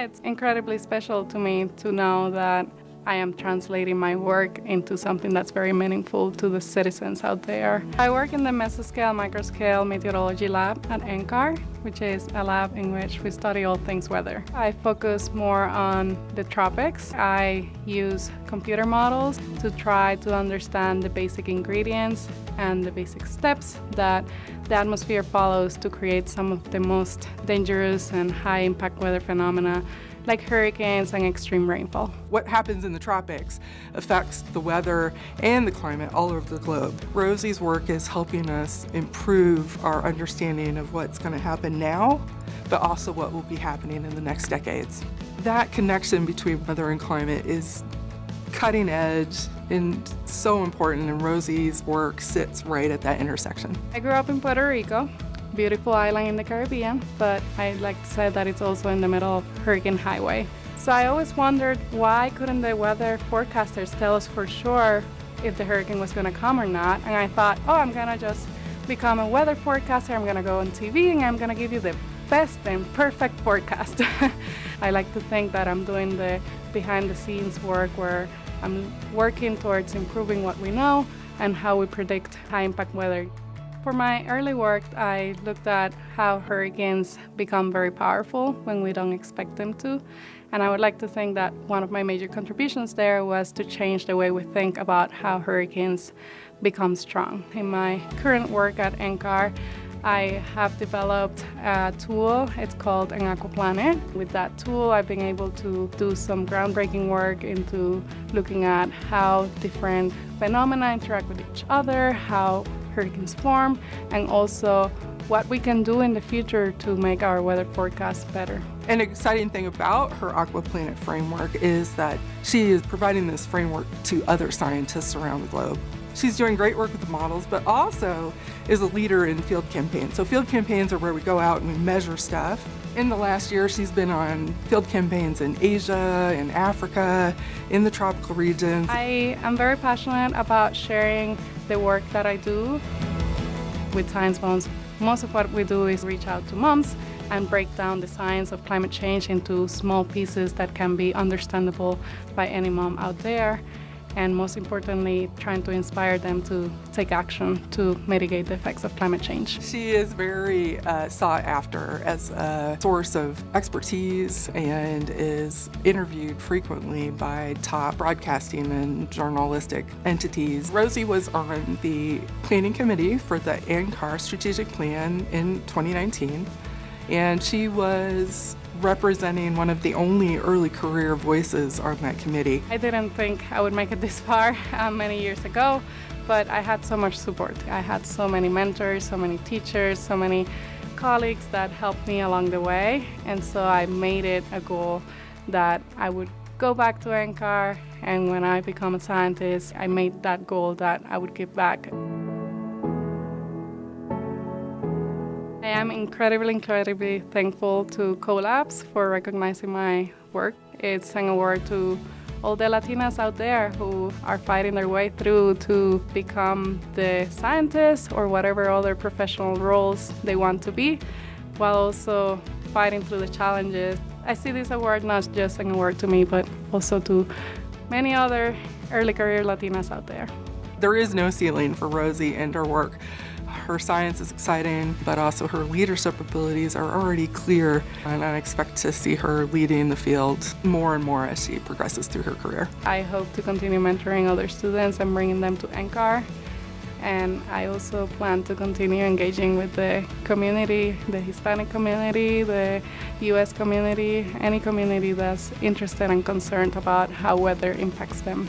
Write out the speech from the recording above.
It's incredibly special to me to know that I am translating my work into something that's very meaningful to the citizens out there. I work in the mesoscale, microscale meteorology lab at NCAR, which is a lab in which we study all things weather. I focus more on the tropics. I use computer models to try to understand the basic ingredients and the basic steps that the atmosphere follows to create some of the most dangerous and high-impact weather phenomena like hurricanes and extreme rainfall. What happens in the tropics affects the weather and the climate all over the globe. Rosi's work is helping us improve our understanding of what's going to happen now, but also what will be happening in the next decades. That connection between weather and climate is cutting edge and so important, and Rosi's work sits right at that intersection. I grew up in Puerto Rico, beautiful island in the Caribbean, but I like to say that it's also in the middle of Hurricane Highway. So I always wondered, why couldn't the weather forecasters tell us for sure if the hurricane was going to come or not? And I thought, I'm going to just become a weather forecaster. I'm going to go on TV and I'm going to give you the best and perfect forecast. I like to think that I'm doing the behind the scenes work where I'm working towards improving what we know and how we predict high impact weather. For my early work, I looked at how hurricanes become very powerful when we don't expect them to. And I would like to think that one of my major contributions there was to change the way we think about how hurricanes become strong. In my current work at NCAR, I have developed a tool. It's called an aquaplanet. With that tool, I've been able to do some groundbreaking work into looking at how different phenomena interact with each other, how hurricanes form, and also what we can do in the future to make our weather forecasts better. An exciting thing about her aquaplanet framework is that she is providing this framework to other scientists around the globe. She's doing great work with the models, but also is a leader in field campaigns. So field campaigns are where we go out and we measure stuff. In the last year, she's been on field campaigns in Asia, in Africa, in the tropical regions. I am very passionate about sharing the work that I do with science moms. Most of what we do is reach out to moms and break down the science of climate change into small pieces that can be understandable by any mom out there. And most importantly, trying to inspire them to take action to mitigate the effects of climate change. She is very sought after as a source of expertise and is interviewed frequently by top broadcasting and journalistic entities. Rosi was on the planning committee for the NCAR strategic plan in 2019, and she was representing one of the only early career voices on that committee. I didn't think I would make it this far many years ago, but I had so much support. I had so many mentors, so many teachers, so many colleagues that helped me along the way, and so I made it a goal that I would go back to NCAR, and when I become a scientist, I made that goal that I would give back. I am incredibly thankful to CoLabs for recognizing my work. It's an award to all the Latinas out there who are fighting their way through to become the scientists or whatever other professional roles they want to be, while also fighting through the challenges. I see this award not just an award to me, but also to many other early career Latinas out there. There is no ceiling for Rosi and her work. Her science is exciting, but also her leadership abilities are already clear, and I expect to see her leading the field more and more as she progresses through her career. I hope to continue mentoring other students and bringing them to NCAR, and I also plan to continue engaging with the community, the Hispanic community, the U.S. community, any community that's interested and concerned about how weather impacts them.